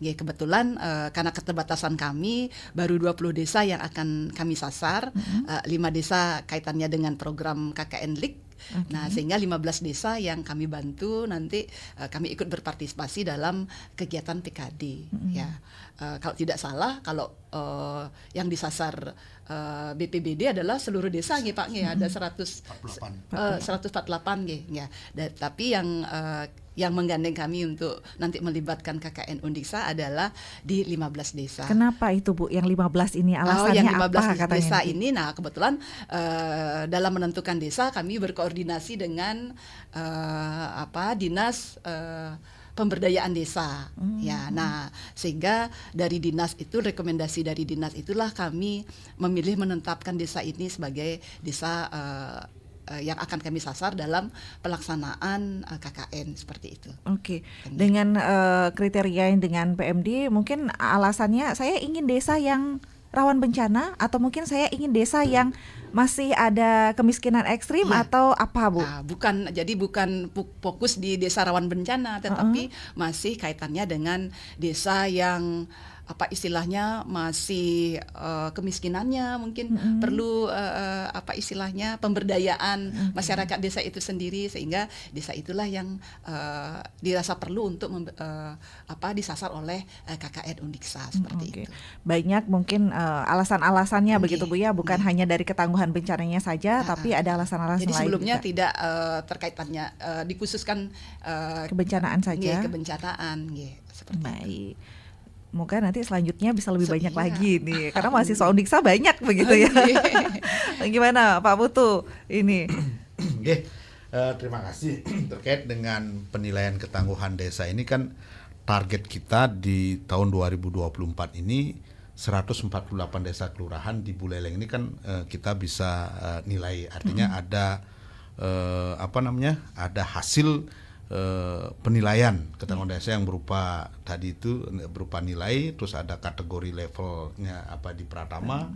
Kebetulan karena keterbatasan kami baru 20 desa yang akan kami sasar, 5 desa kaitannya dengan program KKN LIK. Nah, sehingga 15 desa yang kami bantu nanti kami ikut berpartisipasi dalam kegiatan PKD. Kalau tidak salah, kalau yang disasar BPBD adalah seluruh desa Pak, ada 148 ya. Tapi yang menggandeng kami untuk nanti melibatkan KKN Undiksa adalah di 15 desa. Kenapa itu Bu? Yang 15 ini alasannya yang 15 apa katanya? Desa ini, nah kebetulan dalam menentukan desa kami berkoordinasi dengan dinas pemberdayaan desa. Nah sehingga dari dinas itu, rekomendasi dari dinas itulah kami memilih menetapkan desa ini sebagai desa yang akan kami sasar dalam pelaksanaan KKN seperti itu. Oke. Dengan kriteria yang dengan PMD, mungkin alasannya saya ingin desa yang rawan bencana atau mungkin saya ingin desa yang masih ada kemiskinan ekstrim atau apa Bu? Bukan fokus di desa rawan bencana, tetapi masih kaitannya dengan desa yang istilahnya masih kemiskinannya mungkin perlu pemberdayaan masyarakat desa itu sendiri, sehingga desa itulah yang dirasa perlu untuk disasar oleh KKN Undiksa seperti itu. Banyak mungkin alasan-alasannya begitu Bu ya, bukan hanya dari ketangguhan bencananya saja, tapi ada alasan-alasan lain. Jadi sebelumnya juga tidak terkaitannya dikhususkan kebencanaan saja. Kebencanaan, seperti baik. Moga nanti selanjutnya bisa lebih banyak lagi nih, karena mahasiswa Undiksa banyak begitu ya. Gimana Pak Putu ini? Terima kasih. Terkait dengan penilaian ketangguhan desa ini kan target kita di tahun 2024 ini 148 desa kelurahan di Buleleng ini kan kita bisa nilai, artinya ada ada hasil penilaian ketangguhan desa yang berupa tadi itu berupa nilai, terus ada kategori levelnya di Pratama,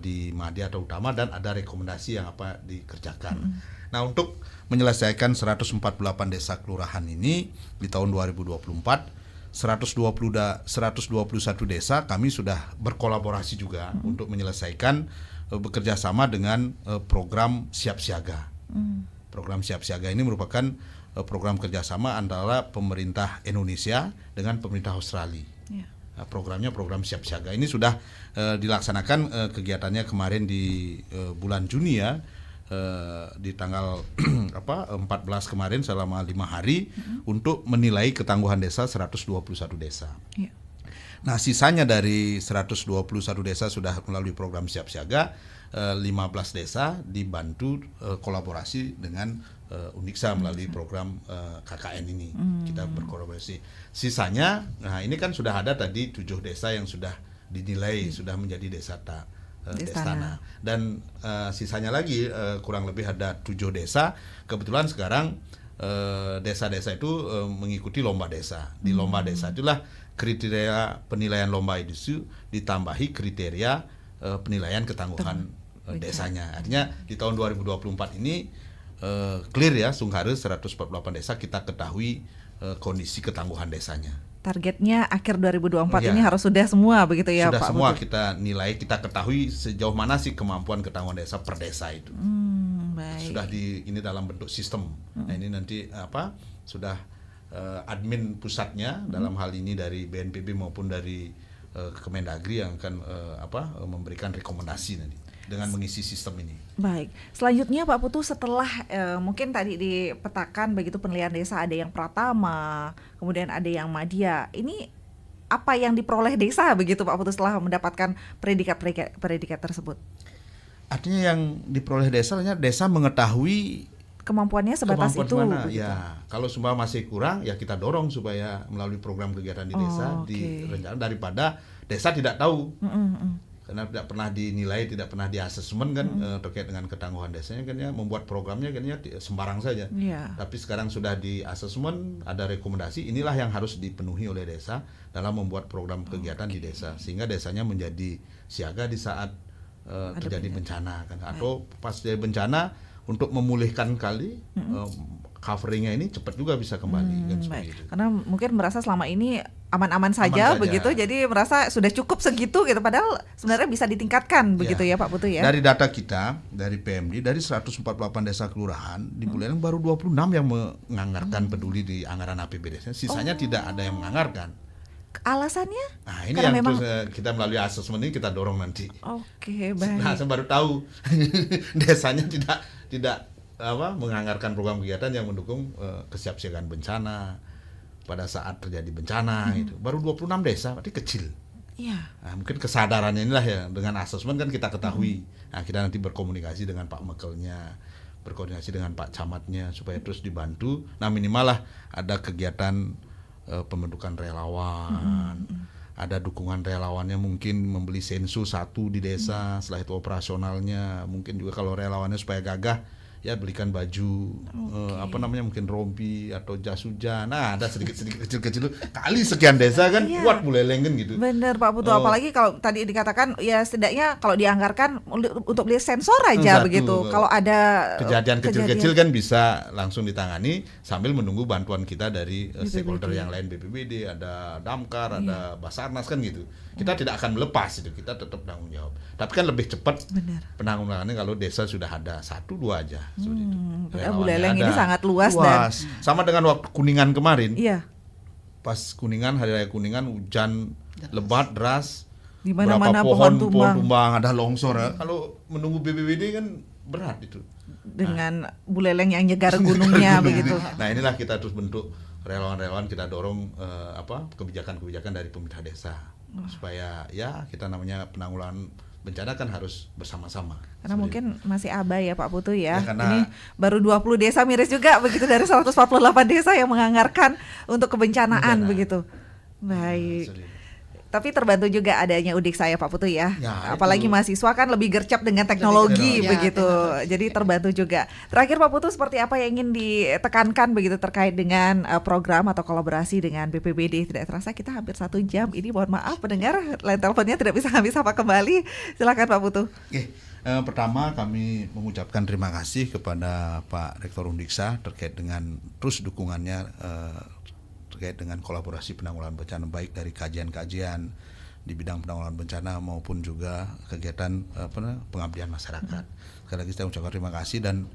di Madya atau Utama, dan ada rekomendasi yang dikerjakan. Nah, untuk menyelesaikan 148 desa kelurahan ini di tahun 2024, 121 desa kami sudah berkolaborasi juga untuk menyelesaikan bekerja sama dengan program Siap Siaga. Program Siap Siaga ini merupakan program kerjasama antara pemerintah Indonesia dengan pemerintah Australia. Programnya program Siap Siaga ini sudah dilaksanakan kegiatannya kemarin di bulan Juni ya, di tanggal 14 kemarin selama 5 hari untuk menilai ketangguhan desa 121 desa. Nah, sisanya dari 121 desa sudah melalui program Siap Siaga, 15 desa dibantu kolaborasi dengan Undiksa melalui program KKN ini. Kita berkolaborasi. Sisanya, nah ini kan sudah ada tadi 7 desa yang sudah dinilai sudah menjadi desa tanah. Dan sisanya lagi kurang lebih ada 7 desa. Kebetulan sekarang desa-desa itu mengikuti lomba desa. Di lomba desa itulah kriteria penilaian lomba itu ditambahi kriteria penilaian ketangguhan desanya. Artinya di tahun 2024 ini clear ya, Sungkaru 148 desa kita ketahui kondisi ketangguhan desanya. Targetnya akhir 2024 ini harus sudah semua begitu ya Pak? Sudah semua Putu? Kita nilai, kita ketahui sejauh mana sih kemampuan ketangguhan desa per desa itu. Baik. Sudah ini dalam bentuk sistem. Nah, ini nanti sudah admin pusatnya dalam hal ini dari BNPB maupun dari Kemendagri yang akan memberikan rekomendasi nanti dengan mengisi sistem ini. Baik, selanjutnya Pak Putu, setelah mungkin tadi dipetakan begitu penilaian desa, ada yang Pratama, kemudian ada yang Madya. Ini apa yang diperoleh desa begitu Pak Putu setelah mendapatkan predikat tersebut? Artinya yang diperoleh desa mengetahui kemampuannya sebatas itu. Mana? Ya, kalau sumpah masih kurang ya kita dorong supaya melalui program kegiatan di desa direncanakan, daripada desa tidak tahu. karena tidak pernah dinilai, tidak pernah diasesmen kan terkait dengan ketangguhan desanya kan ya, membuat programnya kan ya sembarang saja. Tapi sekarang sudah diasesmen, ada rekomendasi, inilah yang harus dipenuhi oleh desa dalam membuat program kegiatan di desa, sehingga desanya menjadi siaga di saat terjadi bencana kan, atau pas terjadi bencana untuk memulihkan coveringnya ini cepat juga bisa kembali kan seperti itu. Karena mungkin merasa selama ini aman-aman saja begitu, jadi merasa sudah cukup segitu gitu, padahal sebenarnya bisa ditingkatkan begitu ya Pak Putu ya. Dari data kita dari PMD, dari 148 desa kelurahan di Buleleng baru 26 yang menganggarkan peduli di anggaran APBD, sisanya tidak ada yang menganggarkan. Alasannya? Nah ini yang memang terus kita melalui asesmen ini kita dorong nanti. Oke, baik. Nah saya baru tahu desanya tidak menganggarkan program kegiatan yang mendukung kesiapsiagaan bencana pada saat terjadi bencana itu. Baru 26 desa, berarti kecil. Iya. Nah, mungkin kesadarannya inilah ya, dengan asesmen kan kita ketahui. Nah, kita nanti berkomunikasi dengan Pak Mekelnya, berkoordinasi dengan Pak Camatnya supaya terus dibantu. Nah, minimal lah ada kegiatan pembentukan relawan. Ada dukungan relawannya, mungkin membeli sensu 1 di desa, setelah itu operasionalnya, mungkin juga kalau relawannya supaya gagah ya belikan baju mungkin rompi atau jas hujan. Nah ada sedikit-sedikit kecil-kecil kali sekian desa kan kuat Buleleng kan gitu. Bener Pak Putu, apalagi kalau tadi dikatakan ya setidaknya kalau dianggarkan untuk beli sensor aja begitu. Kalau ada kejadian kecil-kecil kan bisa langsung ditangani sambil menunggu bantuan kita dari stakeholder yang lain, BPBD, ada Damkar, ada Basarnas kan gitu. Kita tidak akan melepas itu, kita tetap tanggung jawab. Tapi kan lebih cepat penanggulangannya kalau desa sudah ada 1-2 aja. Buleleng ini sangat luas. Dan sama dengan waktu Kuningan kemarin. Iya. Pas Kuningan, hari raya Kuningan, hujan lebat deras, di mana-mana pohon tumbang, ada longsor ya. Kalau menunggu BPBD kan berat itu. Dengan Buleleng yang nyegar gunungnya begitu. Nah inilah kita terus bentuk relawan-relawan, kita dorong kebijakan-kebijakan dari pemerintah desa supaya ya kita namanya penanggulangan bencana kan harus bersama-sama. Karena mungkin masih abai ya Pak Putu ya. Karena ini baru 20 desa miris juga begitu dari 148 desa yang menganggarkan untuk kebencanaan begitu. Baik. Tapi terbantu juga adanya Udiksa ya Pak Putu ya. Apalagi mahasiswa kan lebih gercep dengan teknologi begitu. Jadi terbantu juga. Terakhir Pak Putu, seperti apa yang ingin ditekankan begitu terkait dengan program atau kolaborasi dengan BPBD? Tidak terasa kita hampir 1 jam. Ini mohon maaf pendengar, line teleponnya tidak bisa kami sapa kembali. Silakan Pak Putu. Pertama kami mengucapkan terima kasih kepada Pak Rektor Undiksa terkait dengan terus dukungannya terkait dengan kolaborasi penanggulangan bencana, baik dari kajian-kajian di bidang penanggulangan bencana maupun juga kegiatan pengabdian masyarakat. Sekali lagi saya ucapkan terima kasih dan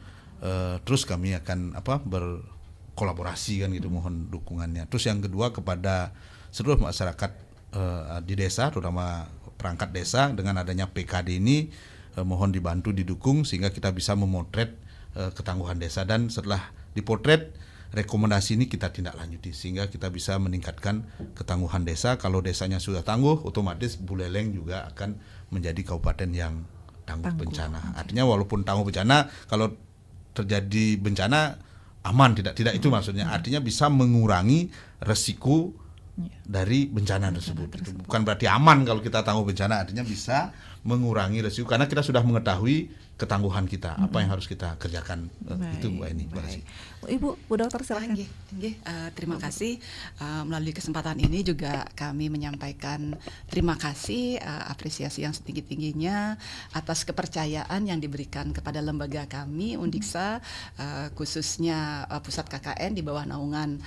terus kami akan berkolaborasi kan gitu, mohon dukungannya. Terus yang kedua kepada seluruh masyarakat di desa, terutama perangkat desa, dengan adanya PKD ini mohon dibantu didukung sehingga kita bisa memotret ketangguhan desa, dan setelah dipotret rekomendasi ini kita tindak lanjuti sehingga kita bisa meningkatkan ketangguhan desa. Kalau desanya sudah tangguh, otomatis Buleleng juga akan menjadi kabupaten yang tangguh bencana. Artinya walaupun tangguh bencana, kalau terjadi bencana aman, tidak itu maksudnya. Artinya bisa mengurangi resiko dari bencana tersebut. Itu bukan berarti aman kalau kita tangguh bencana, artinya bisa mengurangi resiko karena kita sudah mengetahui ketangguhan kita, apa yang harus kita kerjakan. Itu Mbak Eni. Ibu Dokter silakan. Terima kasih. Melalui kesempatan ini juga kami menyampaikan terima kasih, apresiasi yang setinggi-tingginya atas kepercayaan yang diberikan kepada lembaga kami Undiksa, khususnya Pusat KKN di bawah naungan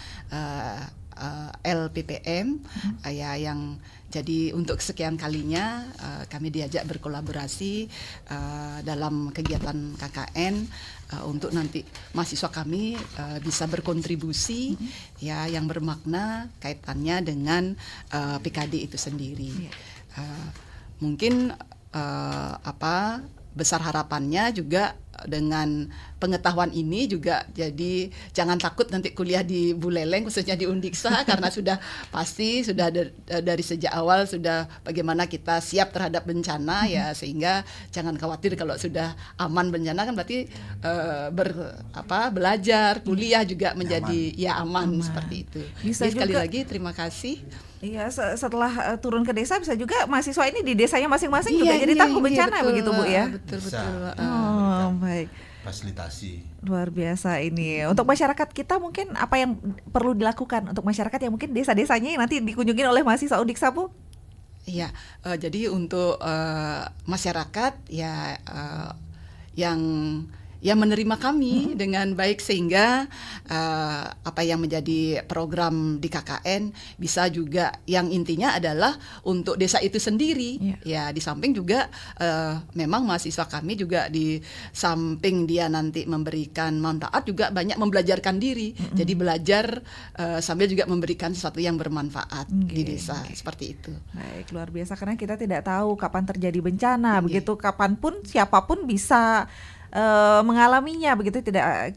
LPPM yang jadi untuk kesekian kalinya kami diajak berkolaborasi dalam kegiatan KKN untuk nanti mahasiswa kami bisa berkontribusi yang bermakna kaitannya dengan PKD itu sendiri. Mungkin besar harapannya juga dengan pengetahuan ini juga jadi jangan takut nanti kuliah di Buleleng khususnya di Undiksa karena sudah pasti sudah dari sejak awal sudah bagaimana kita siap terhadap bencana ya, sehingga jangan khawatir kalau sudah aman bencana kan berarti belajar kuliah juga menjadi aman seperti itu. Bisa jadi sekali juga, lagi terima kasih. Iya, setelah turun ke desa bisa juga mahasiswa ini di desanya masing-masing juga jadi tangguh bencana betul, begitu Bu ya. Betul. Baik. Fasilitasi. Luar biasa ini. Untuk masyarakat kita mungkin apa yang perlu dilakukan untuk masyarakat yang mungkin desa-desanya yang nanti dikunjungi oleh mahasiswa Undiksa Bu? Iya, jadi untuk masyarakat yang menerima kami dengan baik sehingga apa yang menjadi program di KKN bisa juga yang intinya adalah untuk desa itu sendiri. Ya, di samping juga memang mahasiswa kami juga di samping dia nanti memberikan manfaat juga banyak membelajarkan diri. Jadi belajar sambil juga memberikan sesuatu yang bermanfaat di desa seperti itu. Baik, luar biasa karena kita tidak tahu kapan terjadi bencana, begitu kapanpun siapapun bisa mengalaminya begitu,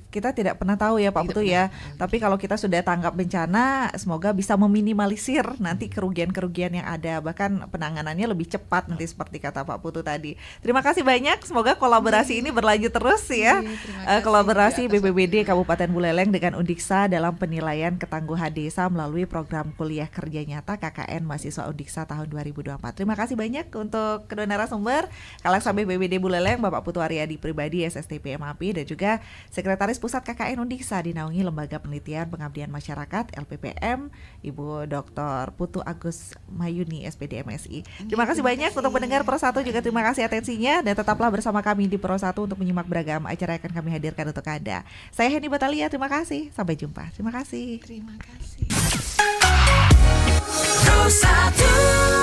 kita tidak pernah tahu ya Pak Putu ya. Tapi kalau kita sudah tanggap bencana, semoga bisa meminimalisir nanti kerugian-kerugian yang ada, bahkan penanganannya lebih cepat nanti seperti kata Pak Putu tadi. Terima kasih banyak, semoga kolaborasi ini berlanjut terus ya. Kolaborasi BPBD Kabupaten Buleleng dengan Undiksa dalam penilaian ketangguhan desa melalui program kuliah kerja nyata KKN mahasiswa Undiksa tahun 2024. Terima kasih banyak untuk kedua narasumber, Kaleksa BPBD Buleleng Bapak Putu Aryadi Pribadi SSTP MAP dan juga Sekretaris Pusat KKN Undiksa dinaungi Lembaga Penelitian Pengabdian Masyarakat LPPM Ibu Dr. Putu Agus Mayuni SPD MSI. Terima kasih banyak untuk pendengar Pro1 juga terima kasih atensinya dan tetaplah bersama kami di Pro1 untuk menyimak beragam acara yang akan kami hadirkan untuk Anda. Saya Henny Batalia, terima kasih. Sampai jumpa. Terima kasih. Terima kasih. Pro1